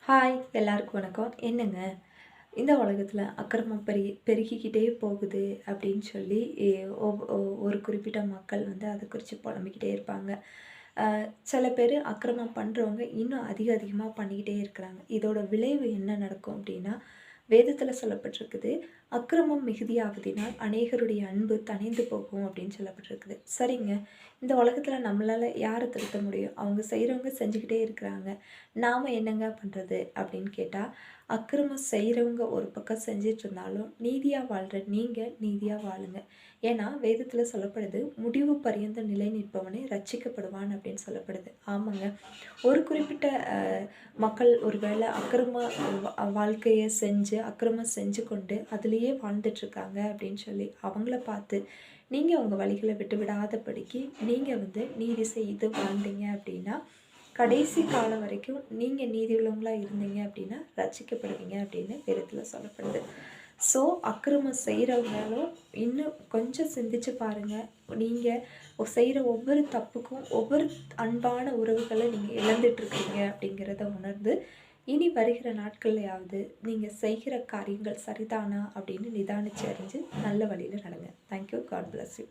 Hi எல்லாருக்கும் வணக்கம். என்னங்க இந்த உலகத்தில் அக்கிரமம் பெருகிக்கிட்டே போகுது அப்படின்னு சொல்லி ஒரு குறிப்பிட்ட மக்கள் வந்து அதை குறித்து புலம்பிக்கிட்டே இருப்பாங்க. சில பேர் அக்கிரமம் பண்ணுறவங்க இன்னும் அதிகமாக பண்ணிக்கிட்டே இருக்கிறாங்க. இதோட விளைவு என்ன நடக்கும் அப்படின்னா, வேதத்தில் சொல்லப்பட்டிருக்குது, அக்கிரமம் மிகுதியாவதினால் அநேகருடைய அன்பு தணிந்து போகும் அப்படின்னு சொல்லப்பட்டிருக்குது. சரிங்க, இந்த உலகத்தில் நம்மளால் யாரை திருத்த முடியும்? அவங்க செய்கிறவங்க செஞ்சுக்கிட்டே இருக்கிறாங்க. நாம் என்னங்க பண்ணுறது அப்படின்னு கேட்டால், அக்கிரமம் செய்கிறவங்க ஒரு பக்கம் செஞ்சிட்டு இருந்தாலும் நீதியாக வாழ்கிற நீங்கள் நீதியாக வாழுங்க. ஏன்னா வேதத்தில் சொல்லப்படுது, முடிவு பரியந்த நிலை நிற்பவனே ரட்சிக்கப்படுவான் அப்படின்னு சொல்லப்படுது. ஆமாங்க, ஒரு குறிப்பிட்ட மக்கள் ஒரு வேளை வாழ்க்கையை செஞ்சு அக்கிரமம் செஞ்சு கொண்டு அதுலேயே வாழ்ந்துட்டுருக்காங்க அப்படின்னு சொல்லி அவங்கள பார்த்து நீங்கள் உங்கள் வழிகளை விட்டு விடாதபடிக்கு நீங்கள் வந்து நீதி செய்து வாழ்ந்தீங்க அப்படின்னா, கடைசி காலம் வரைக்கும் நீங்கள் நீதி உள்ளவங்களாக இருந்தீங்க அப்படின்னா ரட்சிக்கப்படுவீங்க அப்படின்னு வேதத்தில் சொல்லப்படுது. ஸோ அக்கிரமம் செய்கிறவங்களும் இன்னும் கொஞ்சம் சிந்திச்சு பாருங்கள். நீங்கள் செய்கிற ஒவ்வொரு தப்புக்கும் ஒவ்வொரு அன்பான உறவுகளை நீங்கள் இழந்துட்டுருக்கீங்க அப்படிங்கிறத உணர்ந்து, இனி வருகிற நாட்கள்லையாவது நீங்கள் செய்கிற காரியங்கள் சரிதானா அப்படின்னு நிதானித்து அறிஞ்சு நல்ல வழியில் நடங்க. தேங்க்யூ. God bless you.